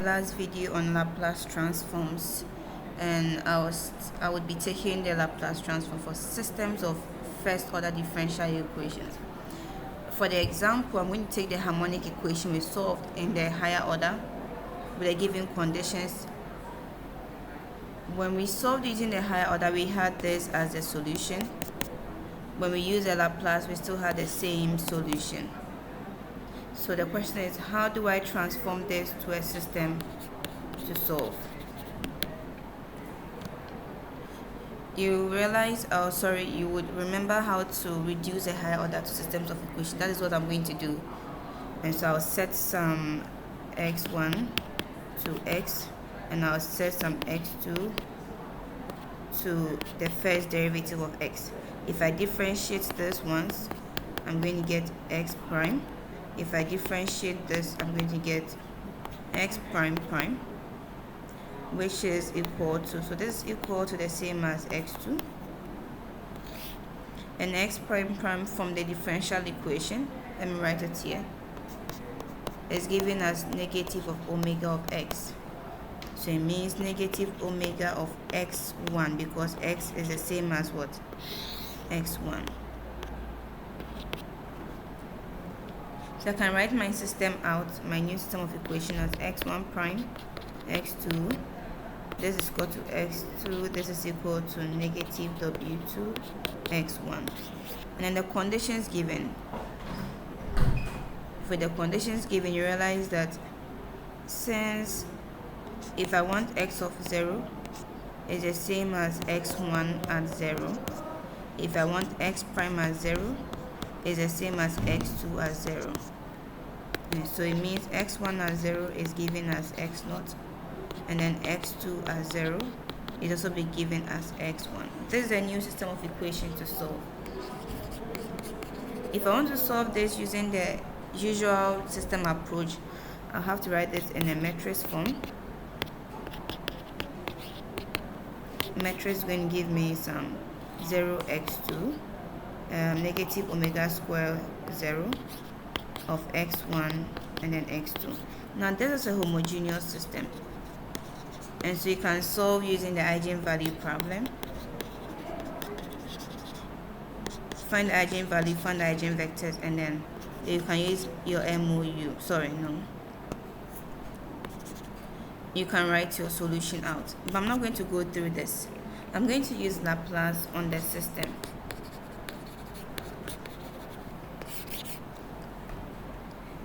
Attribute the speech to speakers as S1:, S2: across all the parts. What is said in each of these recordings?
S1: last video on Laplace transforms, and I would be taking the Laplace transform for systems of first order differential equations. For the example, I'm going to take the harmonic equation we solved in the higher order with the given conditions. When we solved using the higher order, we had this as the solution. When we use the Laplace, we still had the same solution. So the question is, how do I transform this to a system to solve? You realize, you would remember how to reduce a higher order to systems of equation. That is what I'm going to do. And so I'll set some x1 to x, and I'll set some x2 to the first derivative of x. If I differentiate this once, I'm going to get x prime. If I differentiate this, I'm going to get x prime prime, which is equal to, so this is equal to the same as x2, and x prime prime from the differential equation, let me write it here, is given as negative of omega of x. So it means negative omega of x1, because x is the same as what? x1. So I can write my system out, my new system of equation, as x1 prime, x2, this is equal to x2, this is equal to negative w2, x1. And then the conditions given. For the conditions given, you realize that since if I want x of 0, it's the same as x1 at 0. If I want x prime at 0, it's the same as x2 at 0. And so it means x1 at 0 is given as x0, and then x2 at 0 is also be given as x1. This is a new system of equation to solve. If I want to solve this using the usual system approach, I'll have to write this in a matrix form. Matrix is going to give me some 0x2, negative omega square 0 of x1 and then x2. Now this is a homogeneous system, and so you can solve using the eigenvalue problem. Find the eigenvalue, find the eigenvectors, and then you can use your MOU. You can write your solution out, but I'm not going to go through this. I'm going to use Laplace on the system.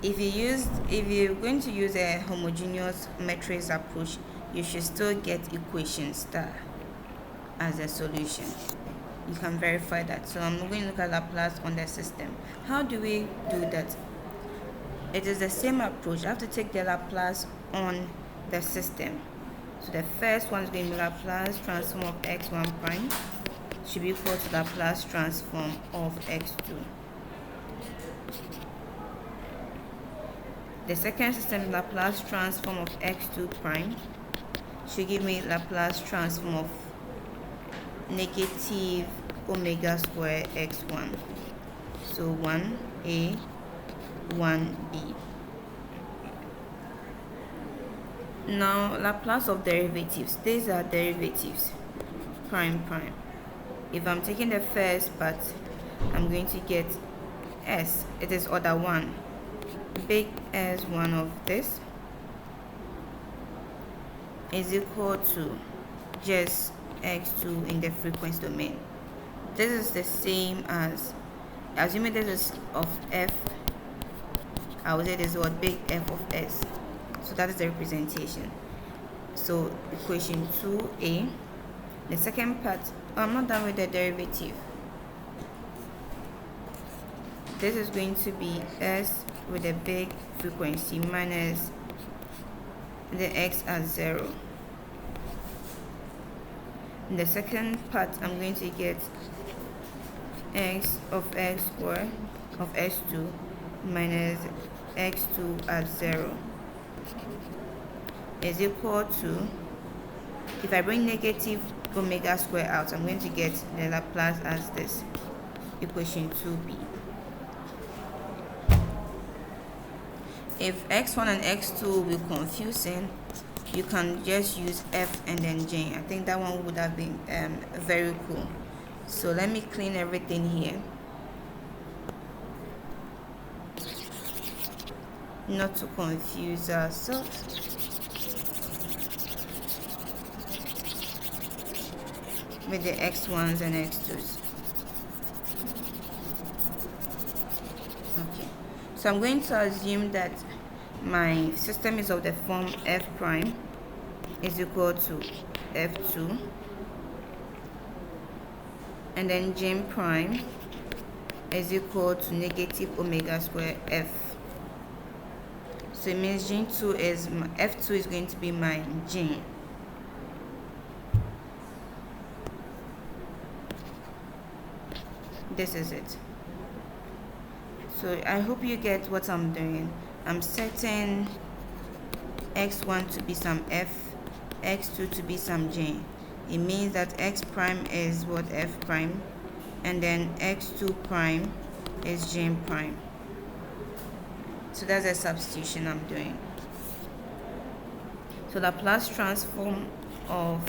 S1: If you're going to use a homogeneous matrix approach, you should still get equation star as a solution. You can verify that. So I'm going to look at Laplace on the system. How do we do that? It is the same approach. I have to take the Laplace on the system. So the first one is going to be Laplace transform of x1 prime should be equal to Laplace transform of x2. The second system, Laplace transform of x2 prime, should give me Laplace transform of negative omega square x1. So 1a, 1b. Now Laplace of derivatives. These are derivatives, prime prime. If I'm taking the first part, I'm going to get s. It is order 1. Big S1 of this is equal to just x2 in the frequency domain. This is the same as, assuming this is of f, I would say this is what big F of s. So that is the representation. So equation 2a. The second part, I'm not done with the derivative. This is going to be s with a big frequency minus the x at 0. In the second part, I'm going to get x of x square of s2 minus x2 at 0 is equal to, if I bring negative omega square out, I'm going to get the Laplace as this, equation 2b. If x1 and x2 will be confusing, you can just use f and then j. I think that one would have been very cool. So let me clean everything here, not to confuse ourselves. With the x1s and x2s. Okay, so I'm going to assume that my system is of the form f prime is equal to f2, and then j prime is equal to negative omega square f. So it means G2 is f2 is going to be my G. This is it. So I hope you get what I'm doing. I'm setting x1 to be some f, x2 to be some j. It means that x prime is what, f prime, and then x2 prime is j prime. So that's a substitution I'm doing. So the Laplace transform of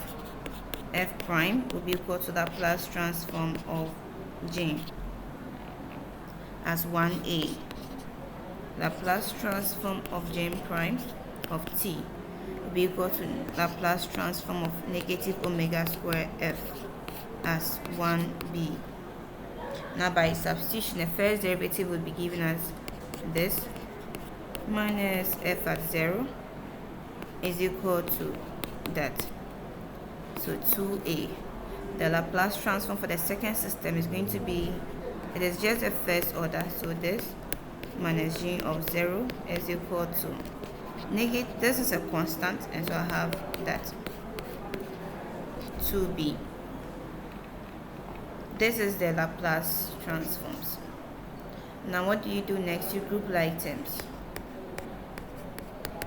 S1: f prime will be equal to the Laplace transform of j as 1a. Laplace transform of j prime of t will be equal to Laplace transform of negative omega square f as 1b. Now by substitution, the first derivative will be given as this minus f at 0 is equal to that. So 2a. The Laplace transform for the second system is going to be, it is just the first order, so this minus g of 0 is equal to negative, this is a constant, and so I have that 2b. This is the Laplace transforms. Now what do you do next? You group like terms.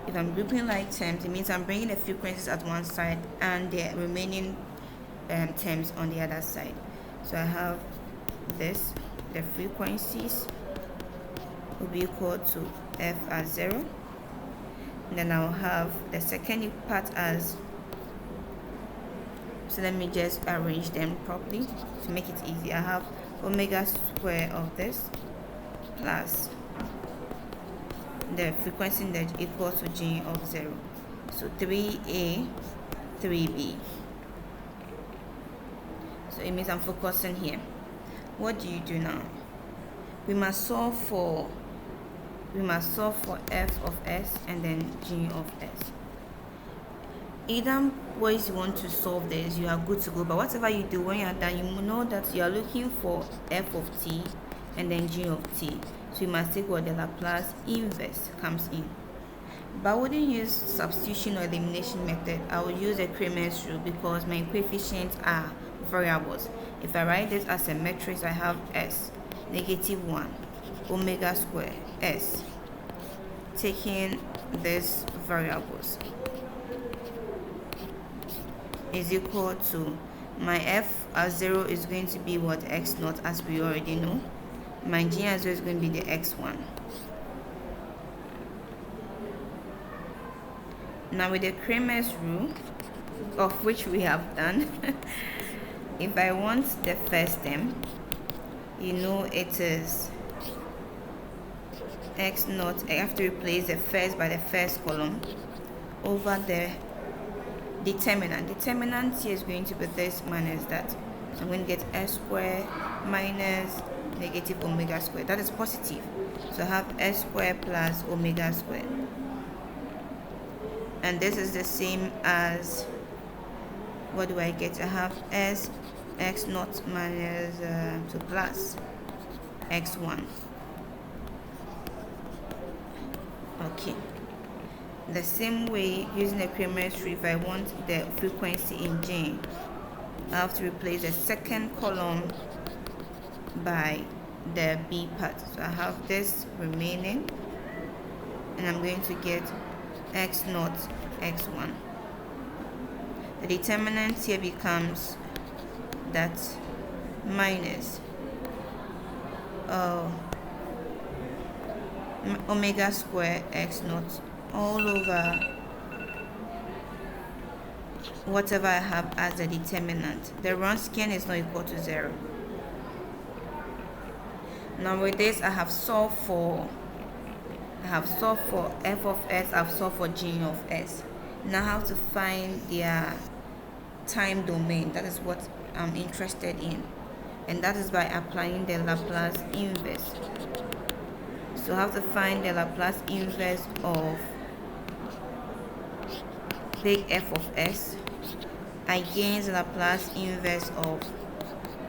S1: If I'm grouping like terms, it means I'm bringing the frequencies at one side and the remaining terms on the other side. So I have this, the frequencies will be equal to f at 0. And then I'll have the second part as, so let me just arrange them properly to make it easy. I have omega square of this plus the frequency that equals to g of 0. So 3a, 3b. So it means I'm focusing here. What do you do now? We must solve for f of s and then g of s. Either ways you want to solve this, you are good to go. But whatever you do, when you are done, you know that you are looking for f of t and then g of t. So you must take what the Laplace inverse comes in. But I wouldn't use substitution or elimination method. I will use a Cramer's rule because my coefficients are variables. If I write this as a matrix, I have s negative 1 omega square s, taking these variables, is equal to my f at 0 is going to be what, x0, as we already know. My g as 0 is going to be the x1. Now with the Cramer's rule, of which we have done, if I want the first term, you know it is x0. I have to replace the first by the first column over the determinant. Determinant here is going to be this minus that. So I'm going to get s squared minus negative omega squared. That is positive. So I have s squared plus omega squared. And this is the same as, what do I get? I have s x0 minus so plus x1. Okay. The same way, using the Cramer's rule, if I want the frequency in J, I have to replace the second column by the B part. So I have this remaining, and I'm going to get x0, x1. The determinant here becomes that minus omega square x naught all over whatever I have as the determinant. The Wronskian is not equal to 0. Now with this, I have solved for f of s, I've solved for g of s. Now I have to find their time domain. That is what I'm interested in, and that is by applying the Laplace inverse. So I have to find the Laplace inverse of big F of s against Laplace inverse of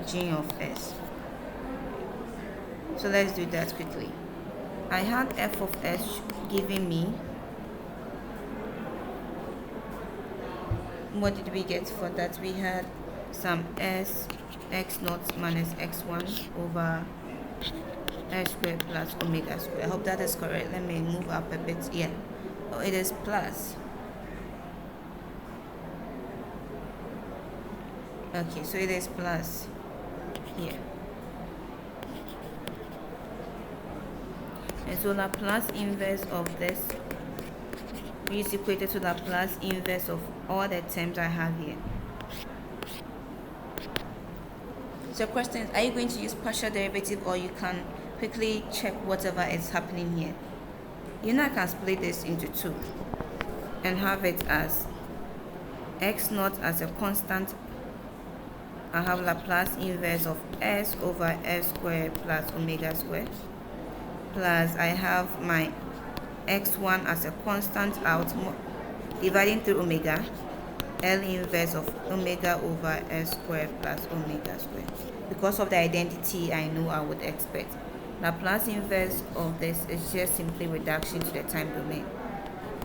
S1: g of s. So let's do that quickly. I had f of s giving me, what did we get for that? We had some s x naught minus x1 over s squared plus omega squared. I hope that is correct. Let me move up a bit. Yeah, oh, it is plus. Okay, so it is plus here. And so Laplace inverse of this is equated to Laplace inverse of all the terms I have here. So question is, are you going to use partial derivative, or you can quickly check whatever is happening here? You know, I can split this into 2 and have it as x naught as a constant. I have Laplace inverse of s over s squared plus omega squared, plus I have my x1 as a constant out, dividing through omega, L inverse of omega over s squared plus omega squared. Because of the identity, I know I would expect. Laplace inverse of this is just simply reduction to the time domain.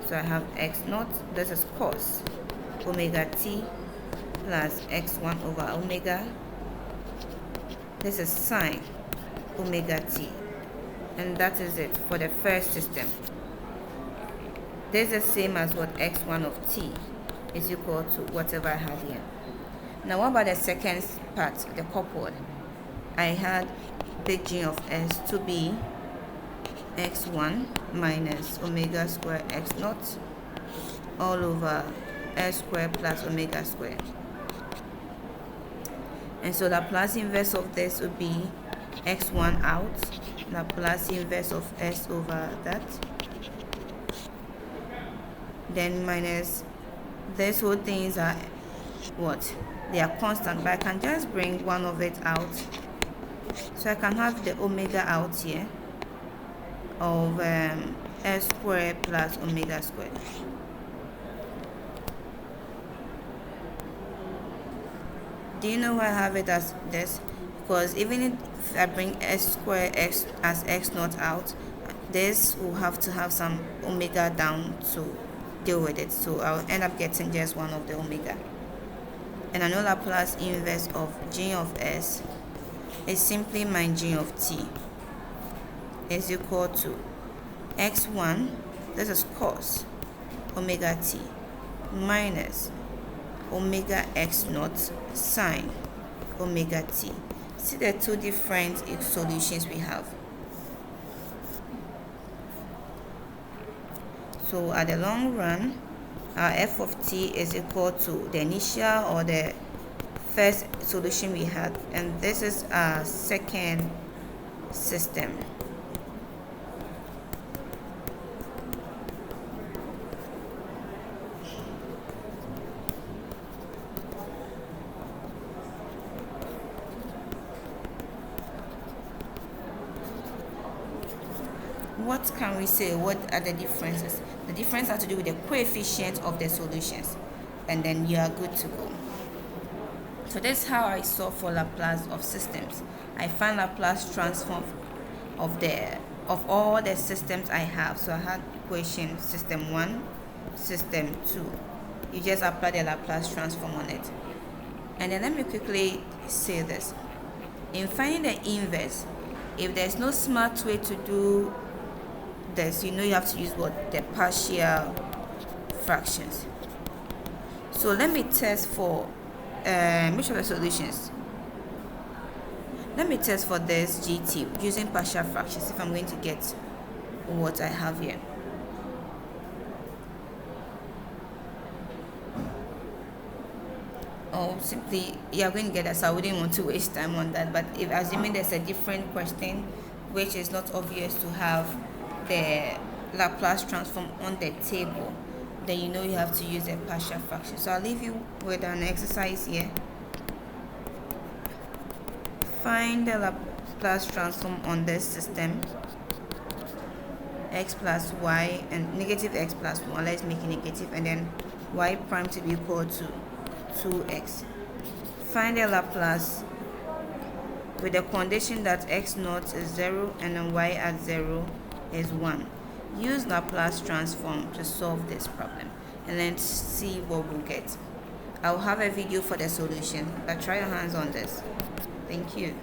S1: So I have x naught, this is cos omega t, plus x1 over omega, this is sine omega t. And that is it for the first system. This is the same as what x1 of t is equal to whatever I had here. Now what about the second part, the coupled? I had big G of s to be x1 minus omega square x naught all over s squared plus omega squared. And so Laplace inverse of this would be x1 out, Laplace inverse of s over that, then minus this whole things are what? They are constant, but I can just bring one of it out. So I can have the omega out here of s squared plus omega squared. Do you know why I have it as this? Because even if I bring s squared x as x naught out, this will have to have some omega down to deal with it. So I'll end up getting just one of the omega. And I know Laplace inverse of g of s is simply my g of t is equal to x1, this is cos omega t, minus omega x naught sine omega t. See the two different solutions we have. So at the long run, our f of t is equal to the initial or the first solution we had, and this is our second system. What can we say? What are the differences? The difference has to do with the coefficient of the solutions, and then you are good to go. So that's how I solve for Laplace of systems. I find Laplace transform of all the systems I have. So I had equation system 1, system 2. You just apply the Laplace transform on it. And then let me quickly say this. In finding the inverse, if there's no smart way to do this, you know you have to use what? The partial fractions. So let me test for which of the solutions. Let me test for this GT using partial fractions if I'm going to get what I have here. Or simply, you're going to get that, so I wouldn't want to waste time on that. But if assuming there's a different question which is not obvious to have the Laplace transform on the table, then you know you have to use a partial fraction. So I'll leave you with an exercise here. Find the Laplace transform on this system, x plus y, and negative x plus 1, let's make it negative, and then y prime to be equal to 2x. Find the Laplace with the condition that x naught is 0 and then y at 0 is 1. Use Laplace transform to solve this problem, and let's see what we'll get. I'll have a video for the solution, but try your hands on this. Thank you.